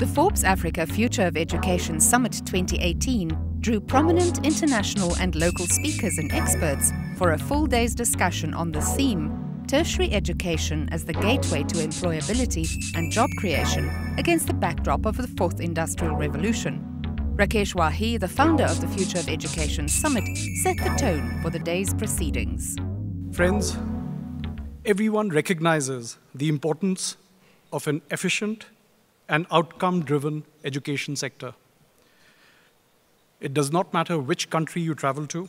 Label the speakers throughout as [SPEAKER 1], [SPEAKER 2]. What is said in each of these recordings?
[SPEAKER 1] The Forbes Africa Future of Education Summit 2018 drew prominent international and local speakers and experts for a full day's discussion on the theme, Tertiary Education as the Gateway to Employability and Job Creation against the backdrop of the Fourth Industrial Revolution. Rakesh Wahi, the founder of the Future of Education Summit, set the tone for the day's proceedings.
[SPEAKER 2] Friends, everyone recognizes the importance of an efficient and outcome-driven education sector. It does not matter which country you travel to,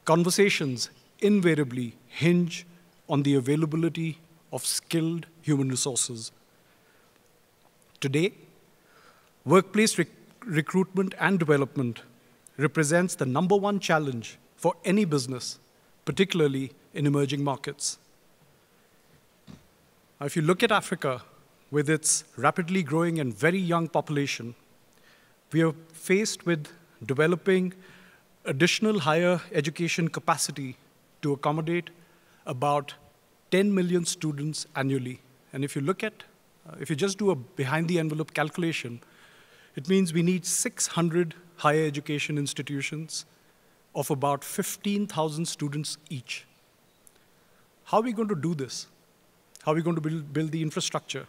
[SPEAKER 2] conversations invariably hinge on the availability of skilled human resources. Today, workplace recruitment and development represents the #1 challenge for any business, particularly in emerging markets. Now, if you look at Africa, with its rapidly growing and very young population, we are faced with developing additional higher education capacity to accommodate about 10 million students annually. And if you look at, if you just do a behind-the-envelope calculation, it means we need 600 higher education institutions of about 15,000 students each. How are we going to do this? How are we going to build the infrastructure?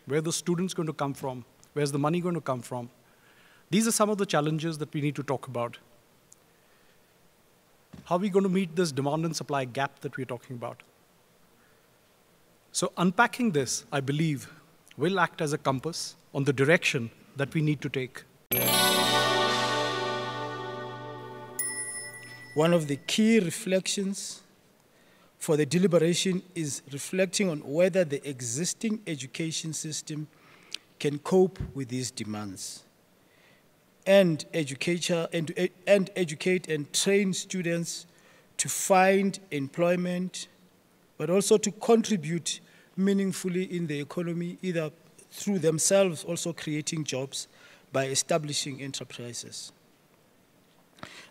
[SPEAKER 2] Where are the students going to come from? Where's the money going to come from? These are some of the challenges that we need to talk about. How are we going to meet this demand and supply gap that we're talking about? So unpacking this, I believe, will act as a compass on the direction that we need to take.
[SPEAKER 3] One of the key reflections for the deliberation is reflecting on whether the existing education system can cope with these demands and educate and train students to find employment, but also to contribute meaningfully in the economy, either through themselves also creating jobs by establishing enterprises.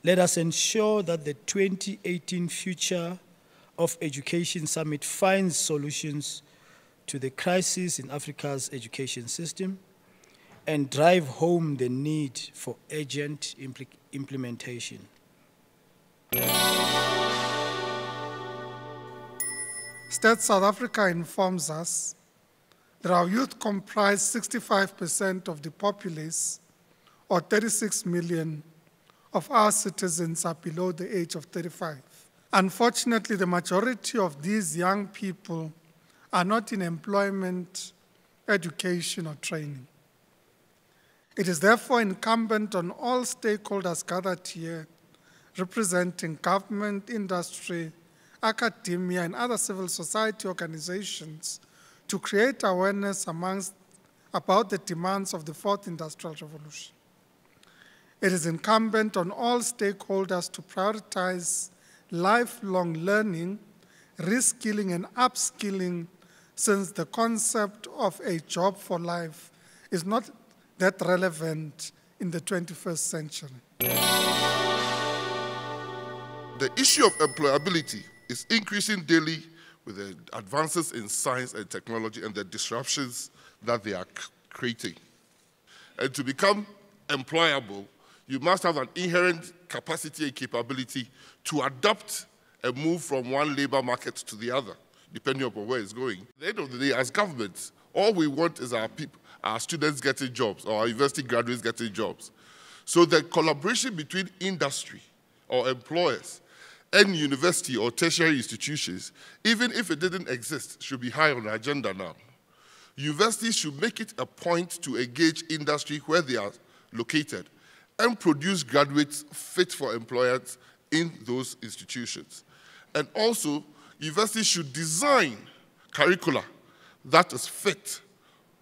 [SPEAKER 3] Let us ensure that the 2018 Future of Education Summit finds solutions to the crisis in Africa's education system and drive home the need for urgent implementation.
[SPEAKER 4] State South Africa informs us that our youth comprise 65% of the populace, or 36 million of our citizens are below the age of 35. Unfortunately, the majority of these young people are not in employment, education, or training. It is therefore incumbent on all stakeholders gathered here, representing government, industry, academia, and other civil society organizations, to create awareness about the demands of the Fourth Industrial Revolution. It is incumbent on all stakeholders to prioritize lifelong learning, reskilling, and upskilling, since the concept of a job for life is not that relevant in the 21st century.
[SPEAKER 5] The issue of employability is increasing daily with the advances in science and technology and the disruptions that they are creating. And to become employable, you must have an inherent capacity and capability to adapt and move from one labor market to the other, depending upon where it's going. At the end of the day, as governments, all we want is our students getting jobs, or our university graduates getting jobs. So the collaboration between industry or employers and university or tertiary institutions, even if it didn't exist, should be high on the agenda now. Universities should make it a point to engage industry where they are located and produce graduates fit for employers in those institutions. And also, universities should design curricula that is fit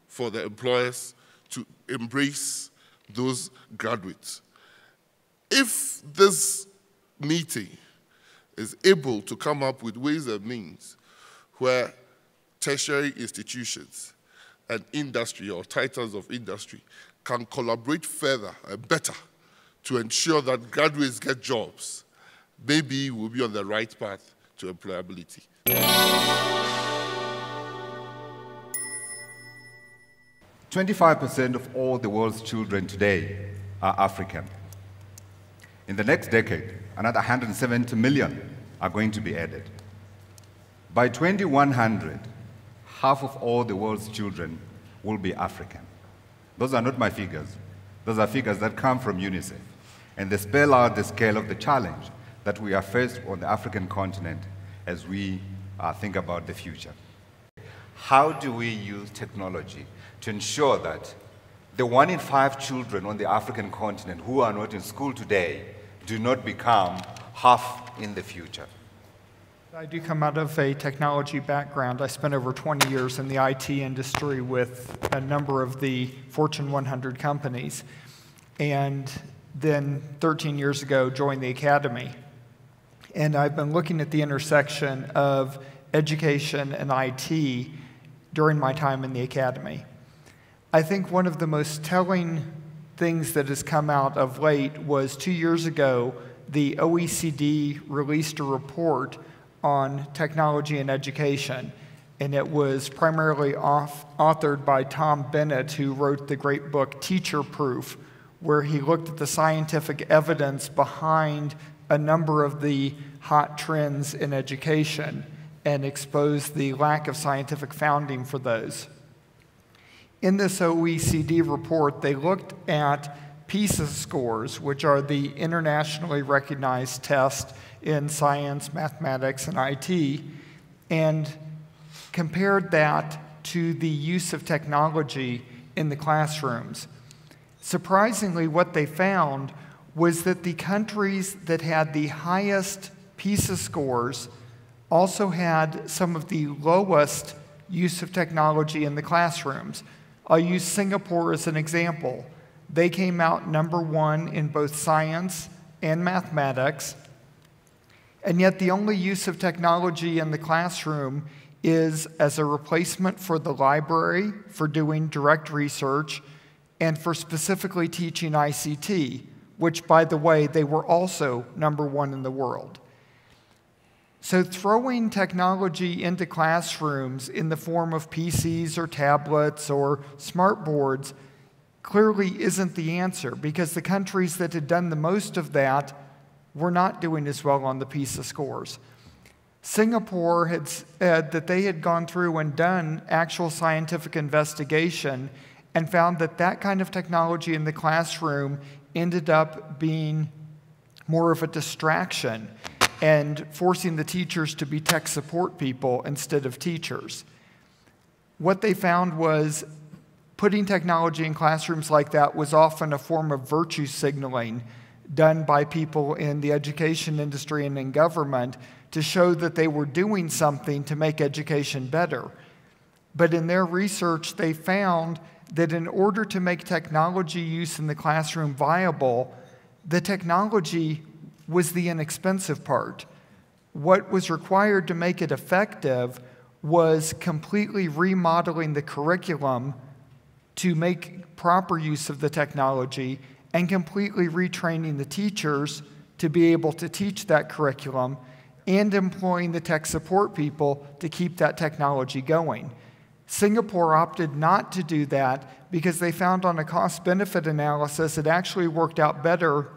[SPEAKER 5] for the employers to embrace those graduates. If this meeting is able to come up with ways and means where tertiary institutions and industry or titans of industry can collaborate further and better to ensure that graduates get jobs, maybe we'll be on the right path to employability.
[SPEAKER 6] 25% of all the world's children today are African. In the next decade, another 170 million are going to be added. By 2100, half of all the world's children will be African. Those are not my figures. Those are figures that come from UNICEF. And they spell out the scale of the challenge that we are faced on the African continent as we think about the future. How do we use technology to ensure that the 1 in 5 children on the African continent who are not in school today do not become half in the future?
[SPEAKER 7] I do come out of a technology background. I spent over 20 years in the IT industry with a number of the Fortune 100 companies, and then 13 years ago joined the academy. And I've been looking at the intersection of education and IT during my time in the academy. I think one of the most telling things that has come out of late was 2 years ago, the OECD released a report on technology and education, and it was primarily authored by Tom Bennett, who wrote the great book Teacher Proof, where he looked at the scientific evidence behind a number of the hot trends in education and exposed the lack of scientific founding for those. In this OECD report, they looked at PISA scores, which are the internationally recognized tests in science, mathematics, and IT, and compared that to the use of technology in the classrooms. Surprisingly, what they found was that the countries that had the highest PISA scores also had some of the lowest use of technology in the classrooms. I'll use Singapore as an example. They came out #1 in both science and mathematics, and yet the only use of technology in the classroom is as a replacement for the library, for doing direct research, and for specifically teaching ICT, which, by the way, they were also #1 in the world. So throwing technology into classrooms in the form of PCs or tablets or smart boards clearly isn't the answer, because the countries that had done the most of that were not doing as well on the PISA scores. Singapore had said that they had gone through and done actual scientific investigation and found that that kind of technology in the classroom ended up being more of a distraction and forcing the teachers to be tech support people instead of teachers. What they found was putting technology in classrooms like that was often a form of virtue signaling done by people in the education industry and in government to show that they were doing something to make education better. But in their research, they found that in order to make technology use in the classroom viable, the technology was the inexpensive part. What was required to make it effective was completely remodeling the curriculum to make proper use of the technology and completely retraining the teachers to be able to teach that curriculum and employing the tech support people to keep that technology going. Singapore opted not to do that because they found on a cost-benefit analysis it actually worked out better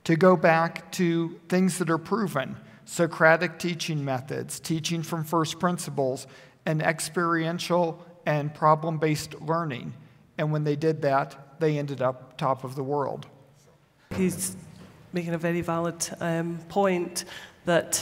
[SPEAKER 7] to go back to things that are proven, Socratic teaching methods, teaching from first principles, and experiential and problem-based learning. And when they did that, they ended up top of the world.
[SPEAKER 8] He's making a very valid point that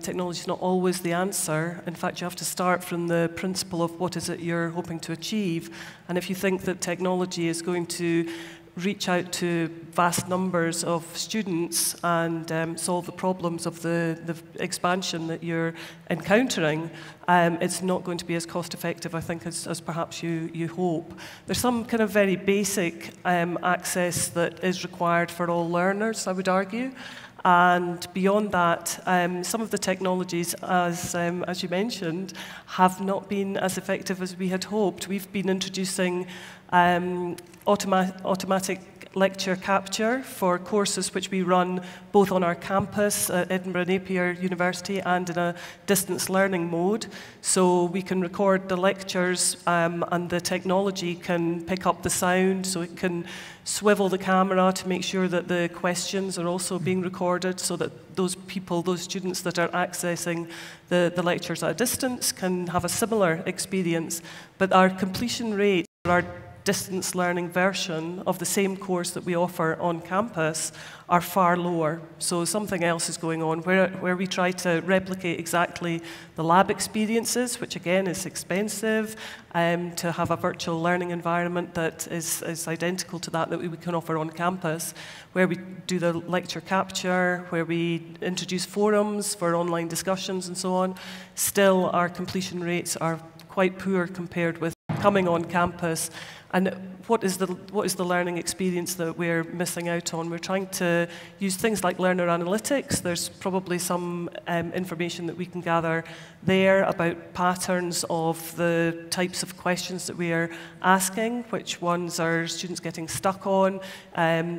[SPEAKER 8] technology is not always the answer. In fact, you have to start from the principle of what is it you're hoping to achieve. And if you think that technology is going to reach out to vast numbers of students and solve the problems of the expansion that you're encountering, it's not going to be as cost effective, I think, as perhaps you hope. There's some kind of very basic access that is required for all learners, I would argue. And beyond that, some of the technologies, as you mentioned, have not been as effective as we had hoped. We've been introducing automatic lecture capture for courses which we run both on our campus at Edinburgh Napier University and in a distance learning mode. So we can record the lectures and the technology can pick up the sound, so it can swivel the camera to make sure that the questions are also being recorded so that those people, those students that are accessing the lectures at a distance can have a similar experience. But our completion rate for our distance learning version of the same course that we offer on campus are far lower. So something else is going on where we try to replicate exactly the lab experiences, which again is expensive, to have a virtual learning environment that is identical to that we can offer on campus, where we do the lecture capture, where we introduce forums for online discussions and so on. Still, our completion rates are quite poor compared with coming on campus. And what is the learning experience that we're missing out on? We're trying to use things like learner analytics. There's probably some information that we can gather there about patterns of the types of questions that we are asking, which ones are students getting stuck on.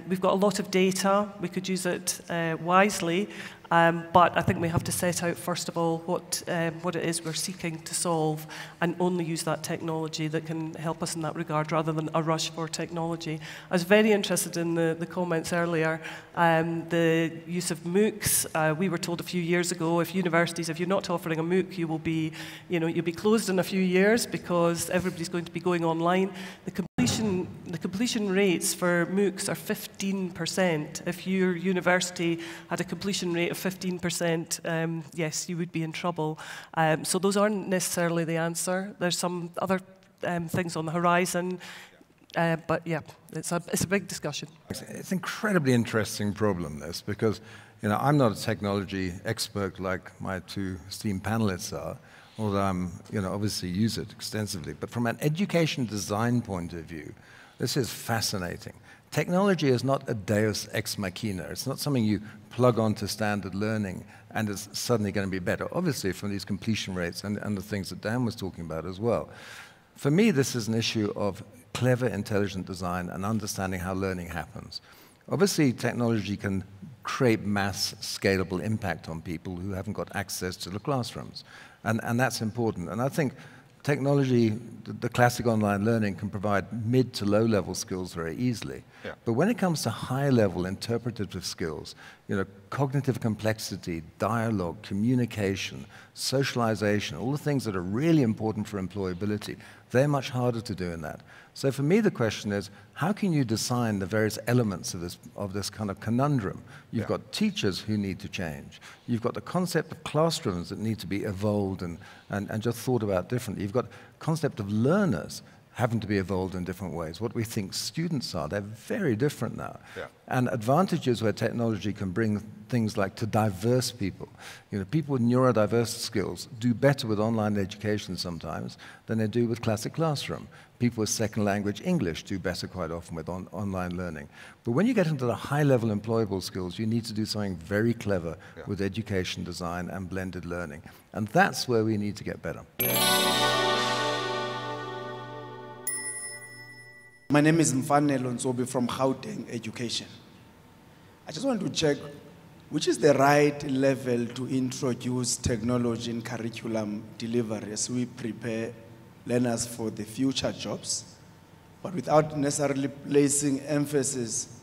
[SPEAKER 8] We've got a lot of data. We could use it wisely. But I think we have to set out, first of all, what it is we're seeking to solve and only use that technology that can help us in that regard rather than a rush for technology. I was very interested in the comments earlier, the use of MOOCs. We were told a few years ago, if you're not offering a MOOC, you will be, you'll be closed in a few years because everybody's going to be going online. The completion rates for MOOCs are 15%. If your university had a completion rate of 15%, yes, you would be in trouble. So those aren't necessarily the answer. There's some other things on the horizon, but yeah, it's a big discussion.
[SPEAKER 9] It's an incredibly interesting problem, this, because I'm not a technology expert like my two esteemed panelists are, although I'm obviously use it extensively. But from an education design point of view, this is fascinating. Technology is not a deus ex machina. It's not something you plug onto standard learning and it's suddenly going to be better. Obviously, from these completion rates and the things that Dan was talking about as well. For me, this is an issue of clever, intelligent design and understanding how learning happens. Obviously, technology can create mass scalable impact on people who haven't got access to the classrooms. And that's important. And I think technology, the classic online learning, can provide mid to low level skills very easily. Yeah. But when it comes to high level interpretative skills, cognitive complexity, dialogue, communication, socialization, all the things that are really important for employability, they're much harder to do in that. So for me, the question is, how can you design the various elements of this kind of conundrum? You've got teachers who need to change. You've got the concept of classrooms that need to be evolved and just thought about differently. You've got the concept of learners having to be evolved in different ways. What we think students are, they're very different now. Yeah. And advantages where technology can bring things like to diverse people. People with neurodiverse skills do better with online education sometimes than they do with classic classroom. People with second language English do better quite often with online learning. But when you get into the high-level employable skills, you need to do something very clever with education design and blended learning. And that's where we need to get better.
[SPEAKER 10] My name is Mfane Lonsobi from Gauteng Education. I just want to check which is the right level to introduce technology in curriculum delivery as we prepare learners for the future jobs, but without necessarily placing emphasis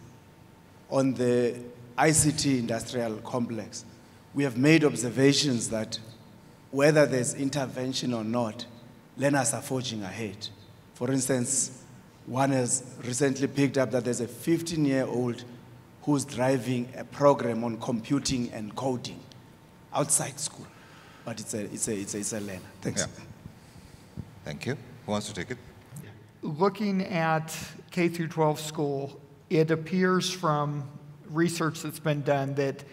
[SPEAKER 10] on the ICT industrial complex. We have made observations that whether there's intervention or not, learners are forging ahead. For instance, one has recently picked up that there's a 15-year-old who's driving a program on computing and coding outside school, but it's a learner. Thanks.
[SPEAKER 11] Yeah. Thank you. Who wants to take it?
[SPEAKER 7] Looking at K through 12 school, it appears from research that's been done that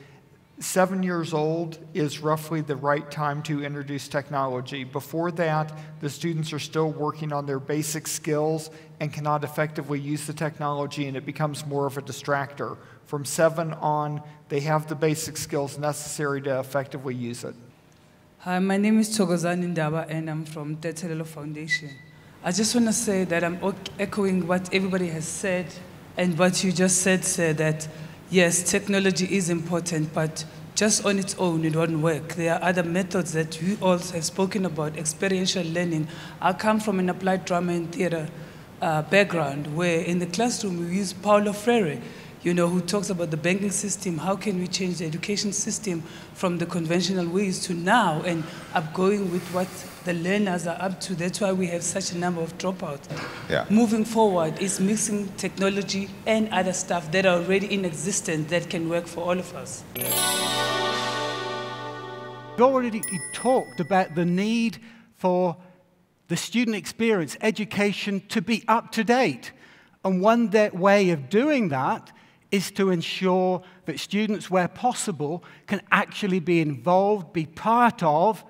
[SPEAKER 7] 7 years old is roughly the right time to introduce technology. Before that, the students are still working on their basic skills and cannot effectively use the technology, and it becomes more of a distractor. From 7 on, they have the basic skills necessary to effectively use it.
[SPEAKER 12] Hi, my name is Thokozani Ndaba, and I'm from Tertiary Foundation. I just want to say that I'm echoing what everybody has said And what you just said, sir, that yes, technology is important, but just on its own, it won't work. There are other methods that we also have spoken about, experiential learning. I come from an applied drama and theater background, where in the classroom we use Paulo Freire, you know, who talks about the banking system. How can we change the education system from the conventional ways to now and upgoing with what the learners are up to? That's why we have such a number of dropouts.
[SPEAKER 11] Yeah.
[SPEAKER 12] Moving forward is mixing technology and other stuff that are already in existence that can work for all of us.
[SPEAKER 13] We've already talked about the need for the student experience, education, to be up to date. And one way of doing that is to ensure that students, where possible, can actually be involved, be part of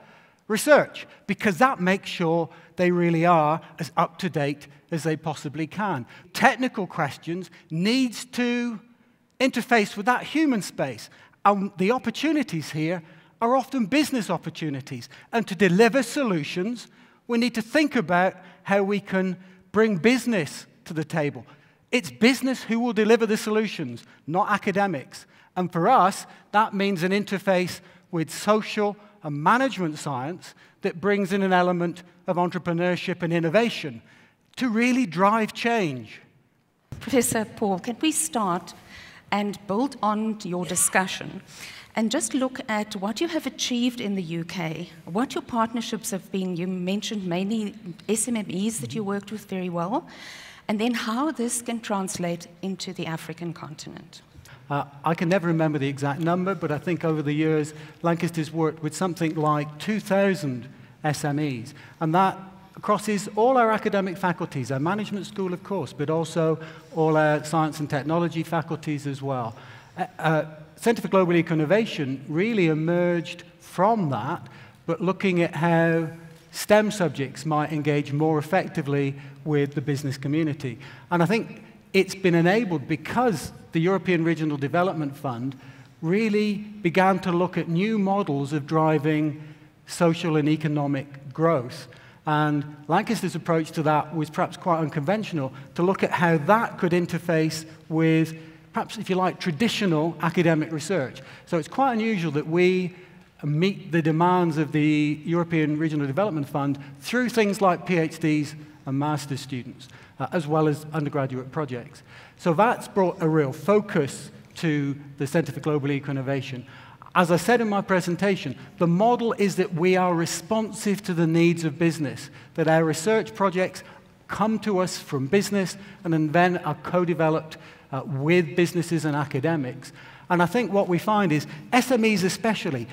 [SPEAKER 13] research, because that makes sure they really are as up to date as they possibly can. Technical questions needs to interface with that human space. And the opportunities here are often business opportunities. And to deliver solutions, we need to think about how we can bring business to the table. It's business who will deliver the solutions, not academics. And for us, that means an interface with social and management science that brings in an element of entrepreneurship and innovation to really drive change.
[SPEAKER 1] Professor Paul, can we start and build on your discussion and just look at what you have achieved in the UK, what your partnerships have been? You mentioned mainly SMMEs that you worked with very well, and then how this can translate into the African continent.
[SPEAKER 13] I can never remember the exact number, but I think over the years, Lancaster's worked with something like 2,000 SMEs, and that crosses all our academic faculties, our management school, of course, but also all our science and technology faculties as well. Centre for Global Innovation really emerged from that, but looking at how STEM subjects might engage more effectively with the business community. And I think it's been enabled because the European Regional Development Fund really began to look at new models of driving social and economic growth. And Lancaster's approach to that was perhaps quite unconventional, to look at how that could interface with, perhaps, if you like, traditional academic research. So it's quite unusual that we meet the demands of the European Regional Development Fund through things like PhDs and master's students, as well as undergraduate projects. So that's brought a real focus to the Centre for Global Eco-Innovation. As I said in my presentation, the model is that we are responsive to the needs of business, that our research projects come to us from business and then are co-developed with businesses and academics. And I think what we find is SMEs especially,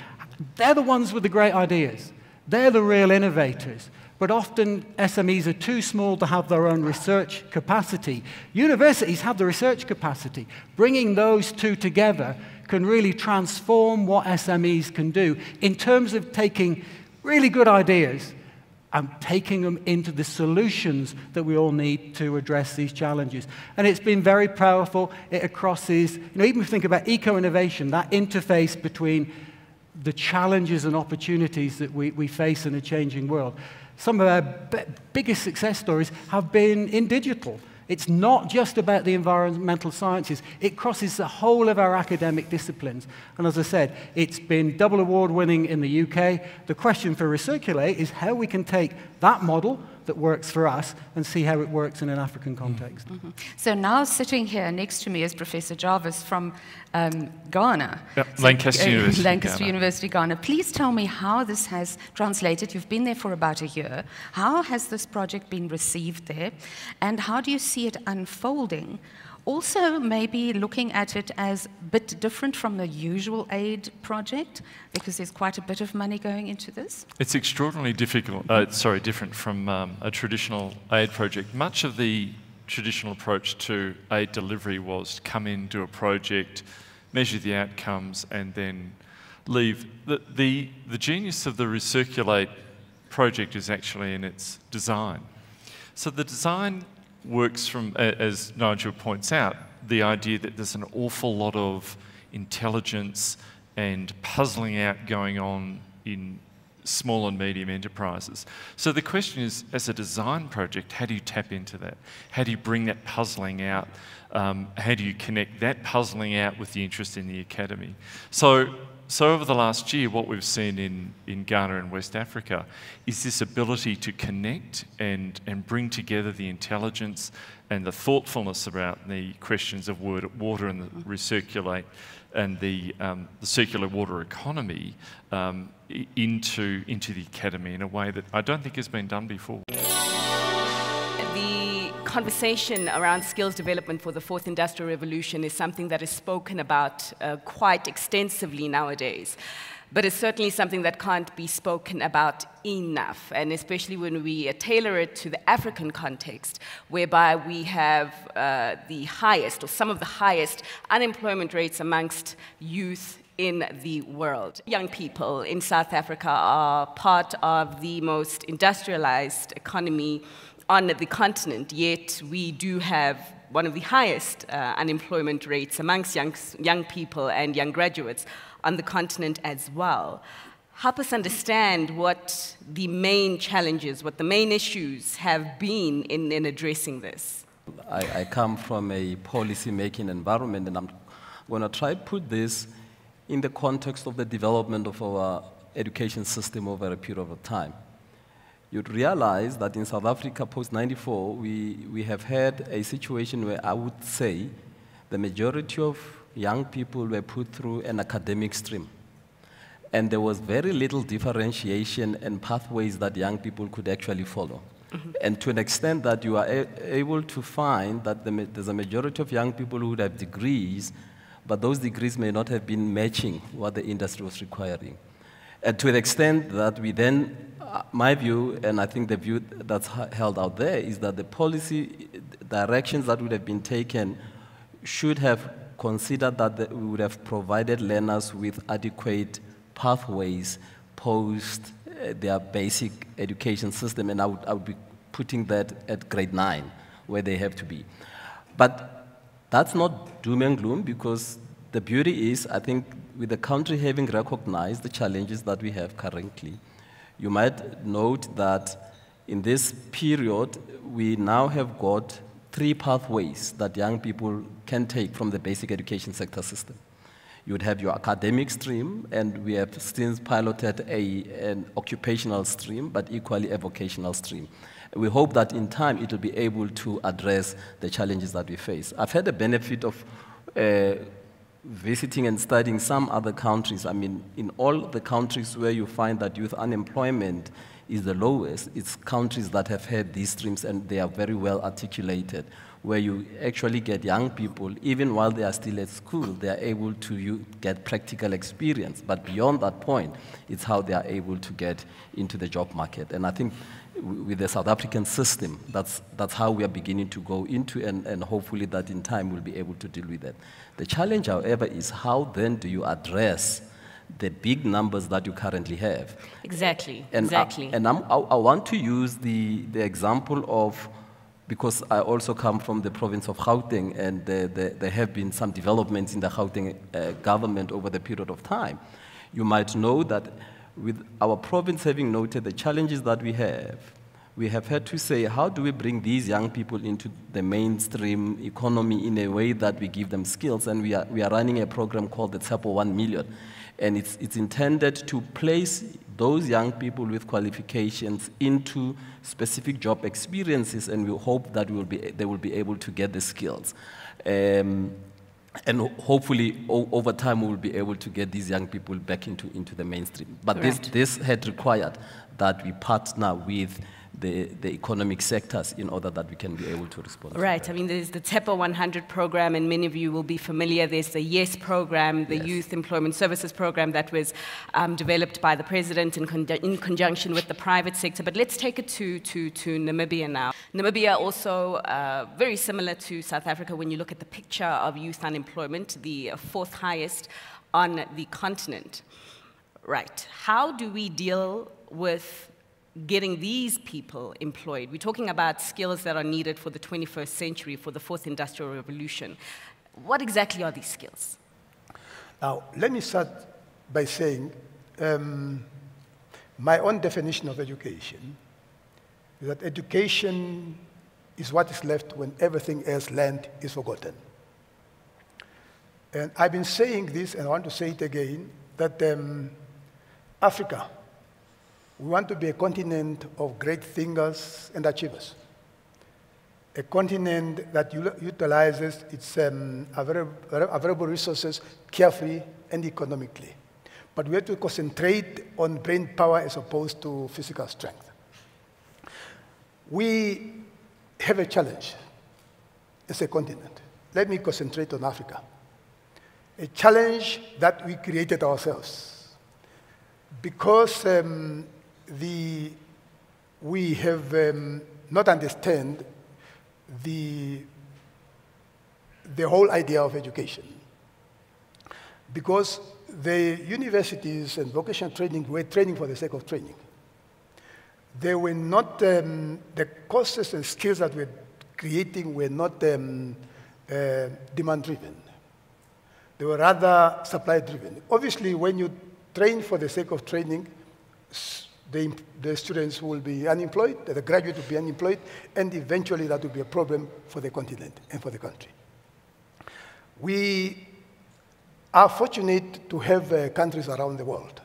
[SPEAKER 13] they're the ones with the great ideas. They're the real innovators. But often SMEs are too small to have their own research capacity. Universities have the research capacity. Bringing those two together can really transform what SMEs can do in terms of taking really good ideas and taking them into the solutions that we all need to address these challenges. And it's been very powerful. It crosses, even if you think about eco-innovation, that interface between the challenges and opportunities that we face in a changing world. Some of our biggest success stories have been in digital. It's not just about the environmental sciences. It crosses the whole of our academic disciplines. And as I said, it's been double award winning in the UK. The question for Recirculate is how we can take that model that works for us and see how it works in an African context.
[SPEAKER 1] Mm-hmm. So now sitting here next to me is Professor Jarvis from Ghana.
[SPEAKER 14] Yep, Lancaster University.
[SPEAKER 1] Lancaster University, Ghana. Please tell me how this has translated. You've been there for about a year. How has this project been received there? And how do you see it unfolding? Also, maybe looking at it as a bit different from the usual aid project, because there's quite a bit of money going into this.
[SPEAKER 14] It's extraordinarily difficult, different from a traditional aid project. Much of the traditional approach to aid delivery was to come in, do a project, measure the outcomes, and then leave. The genius of the Recirculate project is actually in its design. So the design works from, as Nigel points out, the idea that there's an awful lot of intelligence and puzzling out going on in small and medium enterprises. So the question is, as a design project, how do you tap into that? How do you bring that puzzling out? How do you connect that puzzling out with the interest in the academy? So over the last year, what we've seen in Ghana and West Africa is this ability to connect and bring together the intelligence and the thoughtfulness about the questions of water and the recirculate and the circular water economy into the academy in a way that I don't think has been done before.
[SPEAKER 15] The conversation around skills development for the fourth industrial revolution is something that is spoken about quite extensively nowadays. But it's certainly something that can't be spoken about enough, and especially when we tailor it to the African context, whereby we have the highest, or some of the highest, unemployment rates amongst youth in the world. Young people in South Africa are part of the most industrialized economy on the continent, yet we do have one of the highest unemployment rates amongst young people and young graduates on the continent as well. Help us understand what the main challenges, what the main issues have been in addressing this.
[SPEAKER 16] I come from a policy-making environment, and I'm going to try to put this in the context of the development of our education system over a period of time. You'd realize that in South Africa post-94, we have had a situation where I would say the majority of young people were put through an academic stream. And there was very little differentiation and pathways that young people could actually follow. Mm-hmm. And to an extent that you are able to find that there's a majority of young people who would have degrees, but those degrees may not have been matching what the industry was requiring. And to an extent that we then, my view, and I think the view that's held out there, is that the policy directions that would have been taken should have considered that we would have provided learners with adequate pathways post their basic education system, and I would be putting that at grade 9, where they have to be. But that's not doom and gloom, because the beauty is, I think, with the country having recognized the challenges that we have currently, you might note that in this period, we now have got 3 pathways that young people can take from the basic education sector system. You would have your academic stream, and we have since piloted an occupational stream, but equally a vocational stream. We hope that in time it will be able to address the challenges that we face. I've had the benefit of visiting and studying some other countries. I mean, in all the countries where you find that youth unemployment is the lowest, it's countries that have had these streams, and they are very well articulated, where you actually get young people, even while they are still at school, they are able to get practical experience. But beyond that point, it's how they are able to get into the job market. And I think with the South African system, that's how we are beginning to go into, and hopefully that in time we'll be able to deal with that. The challenge, however, is how then do you address the big numbers that you currently have?
[SPEAKER 15] Exactly,
[SPEAKER 16] and
[SPEAKER 15] exactly.
[SPEAKER 16] I want to use the example of, because I also come from the province of Gauteng, and there have been some developments in the Gauteng government over the period of time. You might know that with our province having noted the challenges that we have had to say, how do we bring these young people into the mainstream economy in a way that we give them skills? And we are running a program called the Tshepo 1 Million. And it's intended to place those young people with qualifications into specific job experiences, and we hope that they will be able to get the skills. And hopefully, over time, we will be able to get these young people back into the mainstream. But this had required that we partner with the economic sectors in order that we can be able to respond.
[SPEAKER 15] Right.
[SPEAKER 16] To
[SPEAKER 15] I mean, there's the Tshepo 100 program, and many of you will be familiar. There's the YES program, the Youth Employment Services program that was developed by the president in conjunction with the private sector. But let's take it to Namibia now. Namibia also very similar to South Africa when you look at the picture of youth unemployment, the 4th highest on the continent. Right. How do we deal with getting these people employed? We're talking about skills that are needed for the 21st century, for the 4th industrial revolution. What exactly are these skills?
[SPEAKER 17] Now, let me start by saying my own definition of education is that education is what is left when everything else learned is forgotten. And I've been saying this, and I want to say it again, that Africa, we want to be a continent of great thinkers and achievers. A continent that utilizes its available resources carefully and economically. But we have to concentrate on brain power as opposed to physical strength. We have a challenge as a continent. Let me concentrate on Africa. A challenge that we created ourselves because we have not understand the whole idea of education. Because the universities and vocational training were training for the sake of training. They were not, the courses and skills that we're creating were not demand-driven. They were rather supply-driven. Obviously, when you train for the sake of training, the students will be unemployed, the graduates will be unemployed, and eventually that will be a problem for the continent and for the country. We are fortunate to have countries around the world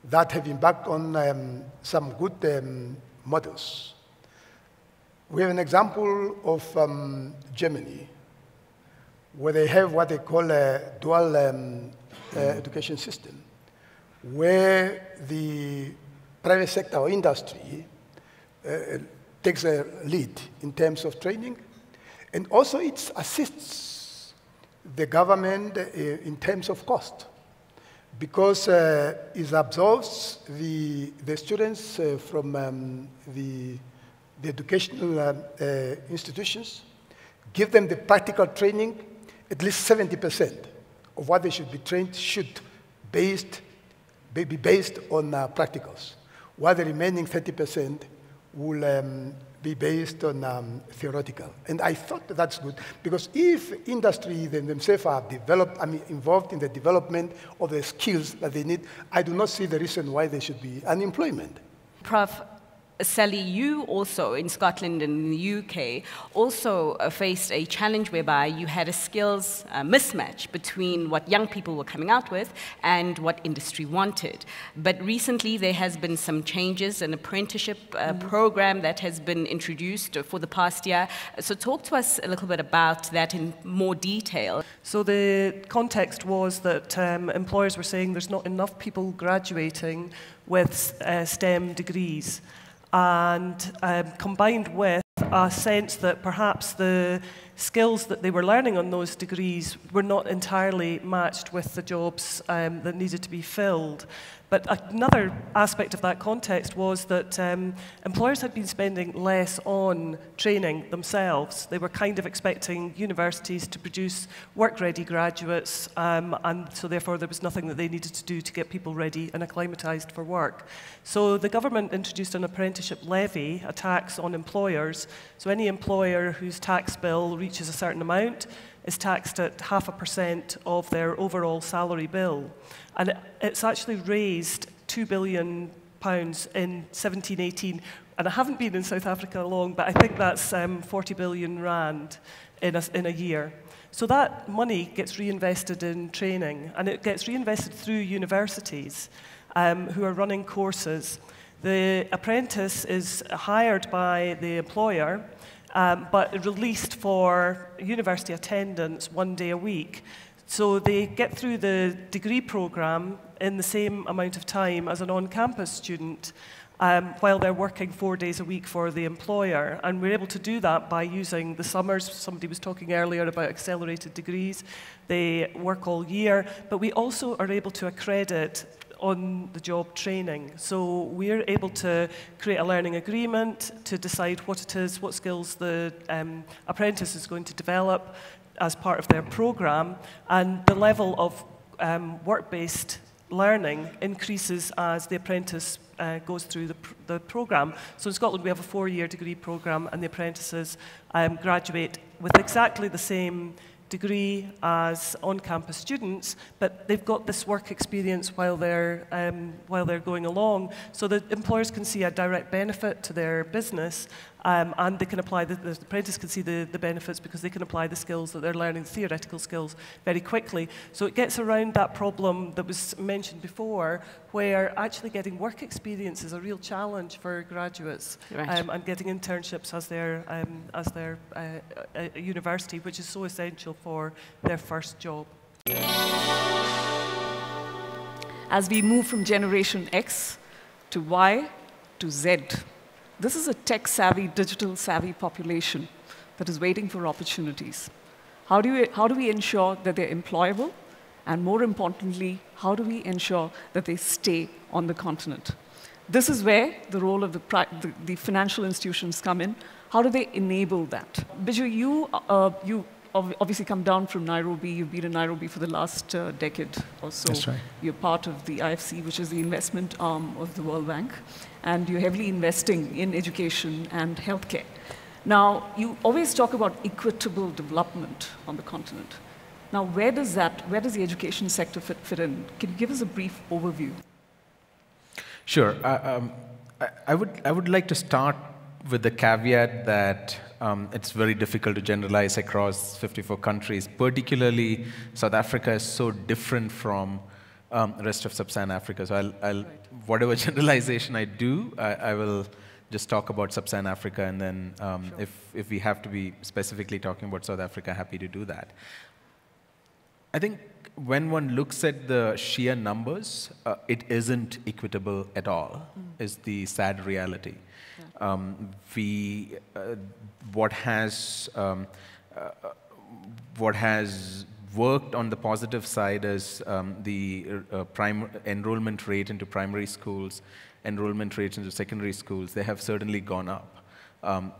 [SPEAKER 17] that have embarked on some good models. We have an example of Germany, where they have what they call a dual education system, where the private sector or industry takes a lead in terms of training, and also it assists the government in terms of cost, because it absorbs the students from the educational institutions, give them the practical training. At least 70% of what they should be trained should be based on practicals, while the remaining 30% will be based on theoretical. And I thought that's good, because if industry themselves are involved in the development of the skills that they need, I do not see the reason why there should be unemployment.
[SPEAKER 15] Prof. Sally, you also, in Scotland and in the UK, also faced a challenge whereby you had a skills mismatch between what young people were coming out with and what industry wanted. But recently there has been some changes, an apprenticeship program that has been introduced for the past year. So talk to us a little bit about that in more detail.
[SPEAKER 8] So the context was that employers were saying there's not enough people graduating with STEM degrees. And combined with a sense that perhaps the skills that they were learning on those degrees were not entirely matched with the jobs that needed to be filled. But another aspect of that context was that employers had been spending less on training themselves. They were kind of expecting universities to produce work-ready graduates, and so therefore there was nothing that they needed to do to get people ready and acclimatized for work. So the government introduced an apprenticeship levy, a tax on employers. So any employer whose tax bill reaches a certain amount is taxed at 0.5% of their overall salary bill. And it's actually raised £2 billion in 1718. And I haven't been in South Africa long, but I think that's 40 billion rand in a year. So that money gets reinvested in training, and it gets reinvested through universities who are running courses. The apprentice is hired by the employer, but released for university attendance 1 day a week. So they get through the degree program in the same amount of time as an on-campus student, while they're working 4 days a week for the employer. And we're able to do that by using the summers. Somebody was talking earlier about accelerated degrees. They work all year, but we also are able to accredit on-the-job training. So we're able to create a learning agreement to decide what it is, what skills the apprentice is going to develop as part of their program, and the level of work-based learning increases as the apprentice goes through the program. So in Scotland we have a 4-year degree program, and the apprentices graduate with exactly the same degree as on-campus students, but they've got this work experience while they're going along, so that employers can see a direct benefit to their business, and they can apply, the apprentice can see the benefits because they can apply the skills that they're learning, theoretical skills, very quickly. So it gets around that problem that was mentioned before, where actually getting work experience is a real challenge for graduates,
[SPEAKER 15] right.
[SPEAKER 8] And getting internships as their university, which is so essential for their first job.
[SPEAKER 18] As we move from Generation X to Y to Z, this is a tech-savvy, digital-savvy population that is waiting for opportunities. How do we ensure that they're employable? And more importantly, how do we ensure that they stay on the continent? This is where the role of the financial institutions come in. How do they enable that? Biju, you obviously come down from Nairobi. You've been in Nairobi for the last decade or so.
[SPEAKER 19] That's right.
[SPEAKER 18] You're part of the IFC, which is the investment arm of the World Bank. And you're heavily investing in education and healthcare. Now, you always talk about equitable development on the continent. Now, where does the education sector fit in? Can you give us a brief overview?
[SPEAKER 19] Sure. I would like to start with the caveat that it's very difficult to generalize across 54 countries. Particularly, South Africa is so different from the rest of Sub-Saharan Africa. So whatever generalization I do, I will just talk about Sub-Saharan Africa, and then sure. if we have to be specifically talking about South Africa, happy to do that. I think when one looks at the sheer numbers, it isn't equitable at all, is the sad reality. Yeah. What has worked on the positive side is the enrollment rate into primary schools, enrollment rates into secondary schools. They have certainly gone up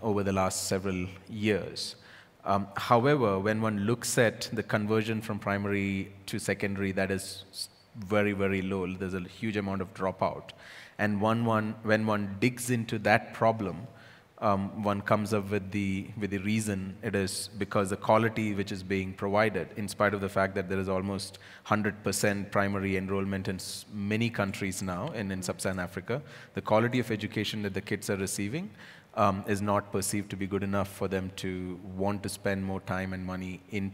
[SPEAKER 19] over the last several years. However, when one looks at the conversion from primary to secondary, that is very, very low. There's a huge amount of dropout. And when one digs into that problem, one comes up with the reason it is because the quality which is being provided, in spite of the fact that there is almost 100% primary enrollment in many countries now, and in Sub-Saharan Africa, the quality of education that the kids are receiving is not perceived to be good enough for them to want to spend more time and money in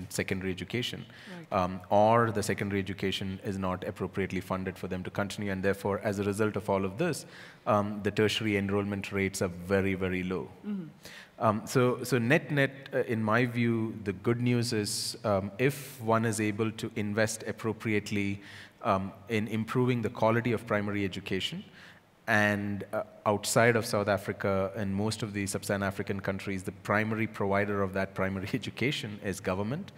[SPEAKER 19] secondary education. Right. Or the secondary education is not appropriately funded for them to continue, and therefore, as a result of all of this, the tertiary enrollment rates are very, very low. Mm-hmm. So net, in my view, the good news is if one is able to invest appropriately in improving the quality of primary education, and outside of South Africa and most of the Sub-Saharan African countries, the primary provider of that primary education is government.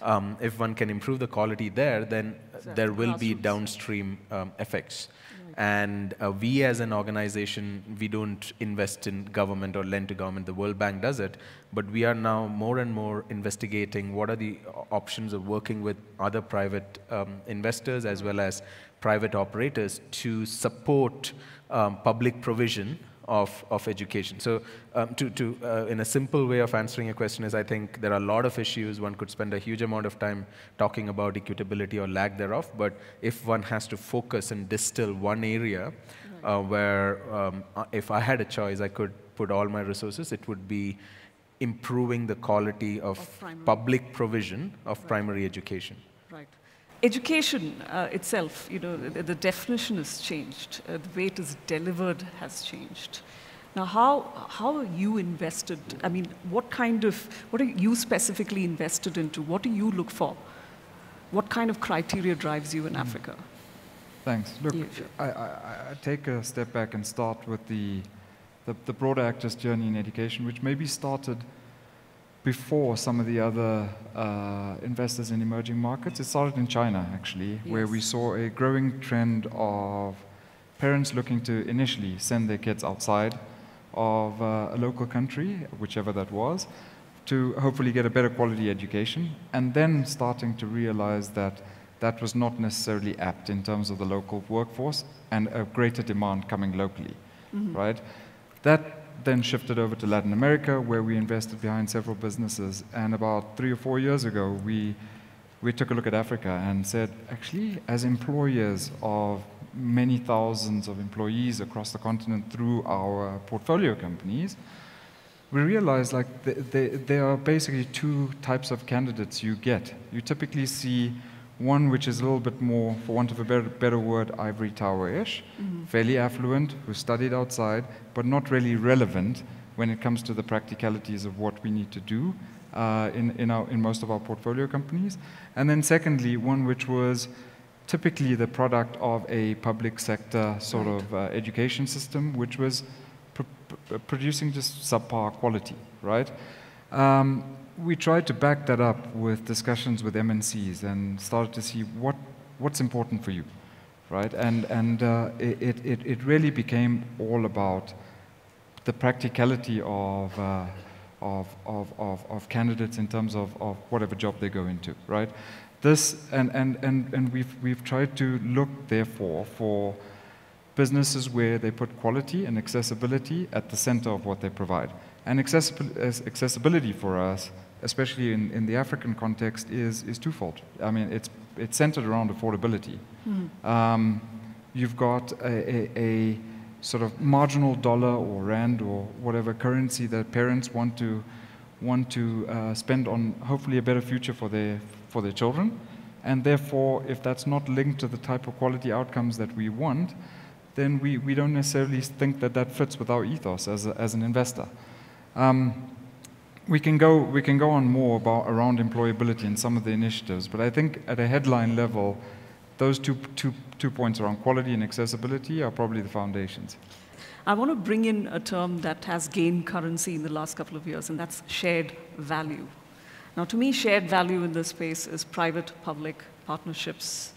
[SPEAKER 19] Right. If one can improve the quality there, then there will be downstream effects. Right. And we as an organization, we don't invest in government or lend to government. The World Bank does it. But we are now more and more investigating what are the options of working with other private investors as well as private operators to support public provision of education. So in a simple way of answering your question is, I think there are a lot of issues. One could spend a huge amount of time talking about equitability or lack thereof, but if one has to focus and distill one area where if I had a choice, I could put all my resources, it would be improving the quality of public provision of primary education. Right.
[SPEAKER 18] Education itself, the definition has changed. The way it is delivered has changed. Now, how are you invested? I mean, what are you specifically invested into? What do you look for? What kind of criteria drives you in Africa?
[SPEAKER 20] Thanks. Look, I take a step back and start with the broader actors' journey in education, which maybe started before some of the other investors in emerging markets. It started in China, actually, yes, where we saw a growing trend of parents looking to initially send their kids outside of a local country, whichever that was, to hopefully get a better quality education, and then starting to realize that that was not necessarily apt in terms of the local workforce and a greater demand coming locally, right? That then shifted over to Latin America, where we invested behind several businesses. And about 3 or 4 years ago, we took a look at Africa and said, actually, as employers of many thousands of employees across the continent through our portfolio companies, we realized like there are basically 2 types of candidates you get. You typically see one which is a little bit more, for want of a better word, ivory tower-ish, fairly affluent, who studied outside, but not really relevant when it comes to the practicalities of what we need to do in most of our portfolio companies. And then secondly, one which was typically the product of a public sector sort of education system, which was producing just subpar quality, right? We tried to back that up with discussions with MNCs and started to see what's important for you, right? And it really became all about the practicality of candidates in terms of whatever job they go into, right? This and we've tried to look therefore for businesses where they put quality and accessibility at the center of what they provide. And accessibility for us, especially in the African context, is twofold. I mean, it's centered around affordability. You've got a sort of marginal dollar or rand or whatever currency that parents want to spend on hopefully a better future for their children, and therefore, if that's not linked to the type of quality outcomes that we want, then we don't necessarily think that fits with our ethos as an investor. We can go on more around employability and some of the initiatives, but I think at a headline level, those two points around quality and accessibility are probably the foundations.
[SPEAKER 18] I want to bring in a term that has gained currency in the last couple of years, and that's shared value. Now, to me, shared value in this space is private-public partnerships.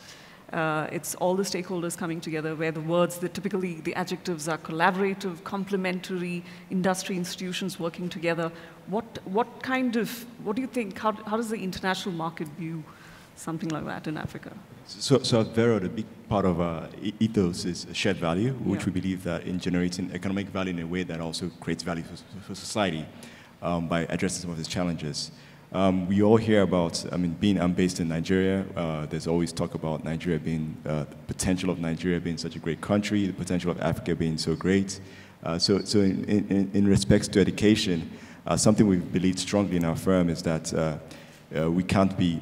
[SPEAKER 18] It's all the stakeholders coming together where typically the adjectives are collaborative, complementary, industry institutions working together. What do you think, how does the international market view something like that in Africa?
[SPEAKER 21] So at Vero, the big part of our ethos is shared value, which we believe that in generating economic value in a way that also creates value for society by addressing some of these challenges. We all hear about, I'm based in Nigeria, there's always talk about Nigeria being, the potential of Nigeria being such a great country, the potential of Africa being so great. So in respects to education, something we've believed strongly in our firm is that we can't be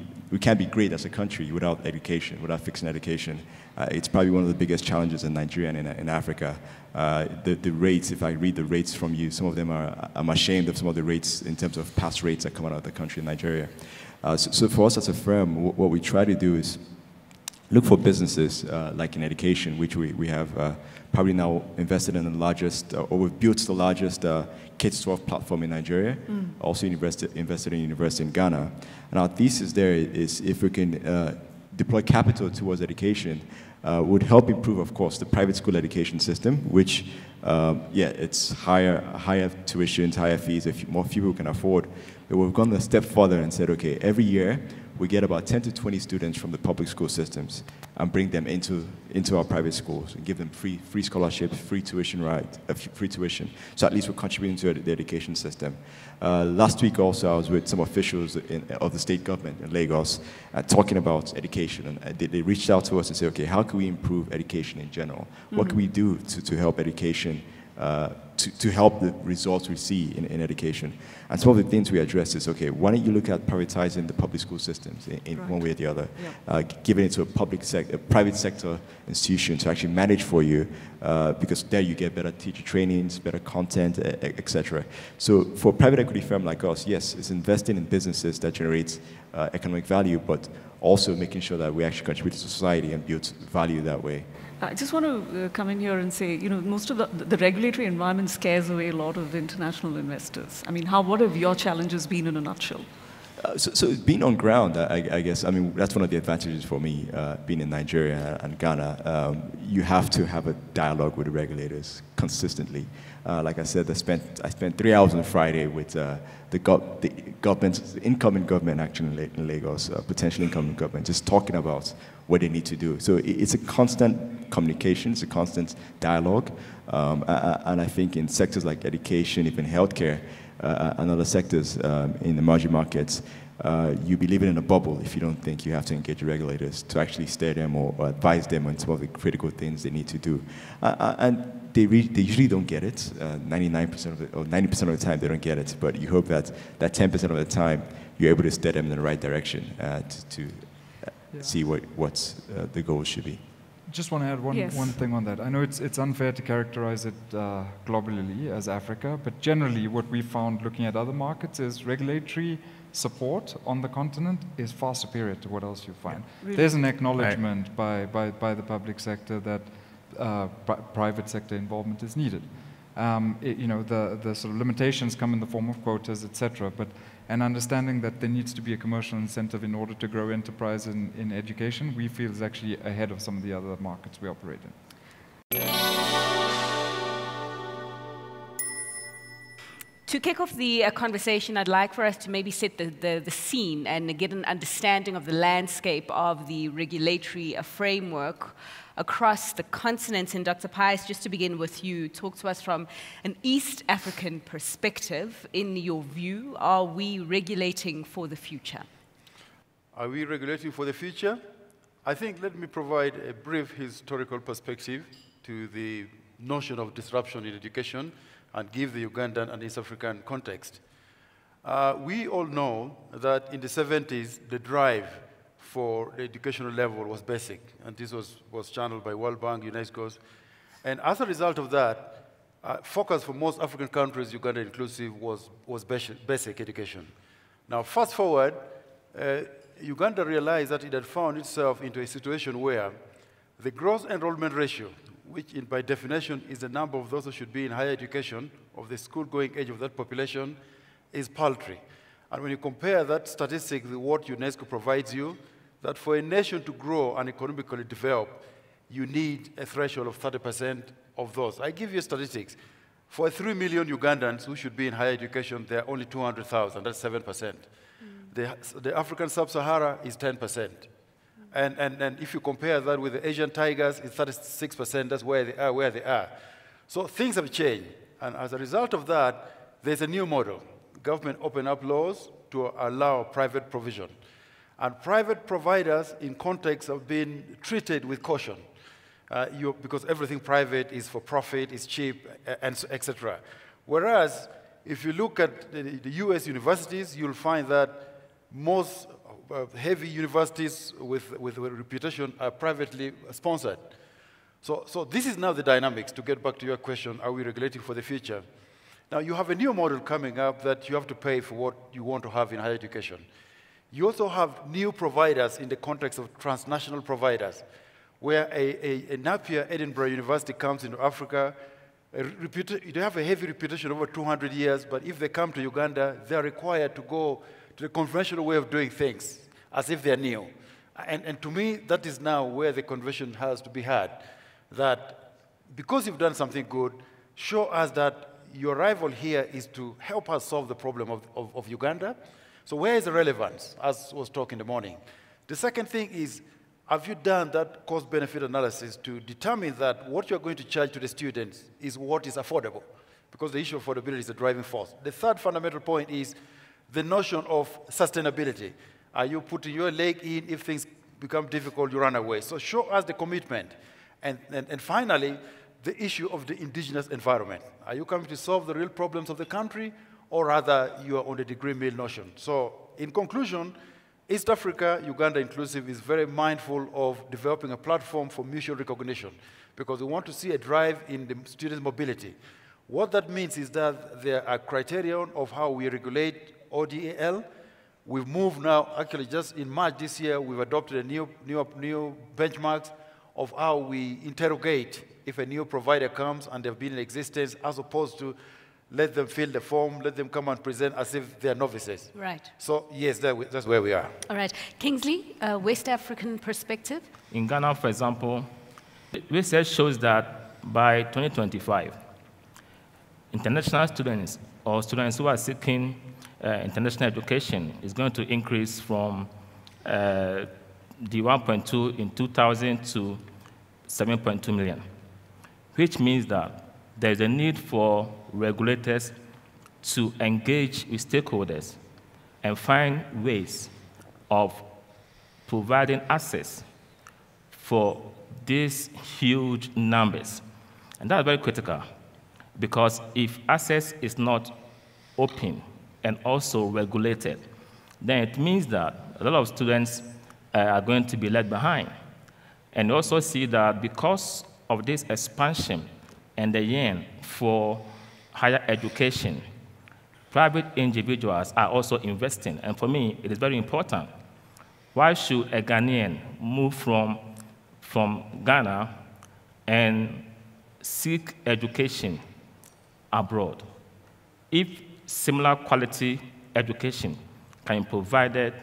[SPEAKER 21] great as a country without education, without fixing education. It's probably one of the biggest challenges in Nigeria and in Africa. The rates, if I read the rates from you, some of them I'm ashamed of some of the rates in terms of pass rates that come out of the country in Nigeria. So for us as a firm, what we try to do is look for businesses like in education, which we have probably now invested in the largest, or we've built the largest K-12 platform in Nigeria, also invested in a university in Ghana. And our thesis there is if we can deploy capital towards education, would help improve, of course, the private school education system, which, it's higher tuitions, higher fees, more people can afford. But we've gone a step further and said, okay, every year we get about 10 to 20 students from the public school systems and bring them into our private schools and give them free scholarships, free tuition, free tuition. So at least we're contributing to the education system. Last week also I was with some officials of the state government in Lagos talking about education, and they reached out to us and said, okay, how can we improve education in general? What can we do to help education, to help the results we see in education? And some of the things we address is, okay, why don't you look at privatizing the public school systems in one way or the other, giving it to a private sector institution to actually manage for you, because there you get better teacher trainings, better content, etc. So for a private equity firm like us, yes, it's investing in businesses that generate economic value, but also making sure that we actually contribute to society and build value that way.
[SPEAKER 18] I just want to come in here and say, most of the regulatory environment scares away a lot of international investors. I mean, what have your challenges been in a nutshell?
[SPEAKER 21] So being on ground, I guess, that's one of the advantages for me, being in Nigeria and Ghana. You have to have a dialogue with the regulators consistently. Like I said, I spent 3 hours on Friday with the incoming government actually in Lagos, potential incoming government, just talking about what they need to do. So it's a constant constant communications, a constant dialogue. And I think in sectors like education, even healthcare, and other sectors in emerging markets, you'll be living in a bubble if you don't think you have to engage regulators to actually steer them or advise them on some of the critical things they need to do. And they usually don't get it. 99% of it, or 90% of the time, they don't get it. But you hope that 10% of the time, you're able to steer them in the right direction to see what the goals should be.
[SPEAKER 20] Just want to add one thing on that. I know it's unfair to characterize it globally as Africa, but generally what we found looking at other markets is regulatory support on the continent is far superior to what else you find.
[SPEAKER 18] Really?
[SPEAKER 20] There's an acknowledgement by the public sector that private sector involvement is needed. The sort of limitations come in the form of quotas, etc., but an understanding that there needs to be a commercial incentive in order to grow enterprise in education, we feel is actually ahead of some of the other markets we operate in.
[SPEAKER 15] To kick off the conversation, I'd like for us to maybe set the scene and get an understanding of the landscape of the regulatory framework across the continent. And Dr. Pius, just to begin with you, talk to us from an East African perspective. In your view, are we regulating for the future?
[SPEAKER 2] Are we regulating for the future? I think let me provide a brief historical perspective to the notion of disruption in education and give the Ugandan and East African context. We all know that in the 70s, the drive for the educational level was basic, and this was channeled by World Bank, UNESCO's. And as a result of that, focus for most African countries, Uganda inclusive, was basic education. Now, fast forward, Uganda realized that it had found itself into a situation where the gross enrollment ratio, which by definition is the number of those who should be in higher education of the school-going age of that population, is paltry. And when you compare that statistic with what UNESCO provides you, that for a nation to grow and economically develop, you need a threshold of 30% of those. I give you statistics. For 3 million Ugandans who should be in higher education, there are only 200,000, that's 7%. The African sub-Sahara is 10%. And if you compare that with the Asian tigers, it's 36%, that's where they are. So things have changed. And as a result of that, there's a new model. Government opened up laws to allow private provision. And private providers in context have been treated with caution because everything private is for profit, is cheap, and etc. Whereas if you look at the US universities, you'll find that most heavy universities with reputation are privately sponsored. So this is now the dynamics. To get back to your question, are we regulating for the future? Now, you have a new model coming up that you have to pay for what you want to have in higher education. You also have new providers in the context of transnational providers, where a Napier Edinburgh University comes into Africa. They have a heavy reputation over 200 years, but if they come to Uganda, they're required to go to the conventional way of doing things, as if they're new. And to me, that is now where the conversation has to be had, that because you've done something good, show us that your arrival here is to help us solve the problem of Uganda. So where is the relevance, as was talked in the morning? The second thing is, have you done that cost-benefit analysis to determine that what you're going to charge to the students is what is affordable? Because the issue of affordability is the driving force. The third fundamental point is the notion of sustainability. Are you putting your leg in? If things become difficult, you run away. So show us the commitment. And finally, the issue of the indigenous environment. Are you coming to solve the real problems of the country, or rather you are on the degree mill notion? So in conclusion, East Africa, Uganda inclusive, is very mindful of developing a platform for mutual recognition because we want to see a drive in the students' mobility. What that means is that there are criteria of how we regulate ODAL. We've moved now, actually just in March this year, we've adopted a new benchmarks of how we interrogate if a new provider comes and they've been in existence, as opposed to let them fill the form, let them come and present as if they're novices.
[SPEAKER 15] Right.
[SPEAKER 2] So yes, that's where we are.
[SPEAKER 15] All right. Kingsley, West African perspective?
[SPEAKER 22] In Ghana, for example, research shows that by 2025, international students or students who are seeking international education is going to increase from the 1.2 in 2000 to 7.2 million, which means that there's a need for regulators to engage with stakeholders and find ways of providing access for these huge numbers. And that's very critical, because if access is not open and also regulated, then it means that a lot of students are going to be left behind. And you also see that because of this expansion and the yearn for higher education, private individuals are also investing. And for me, it is very important. Why should a Ghanaian move from Ghana and seek education abroad if similar quality education can be provided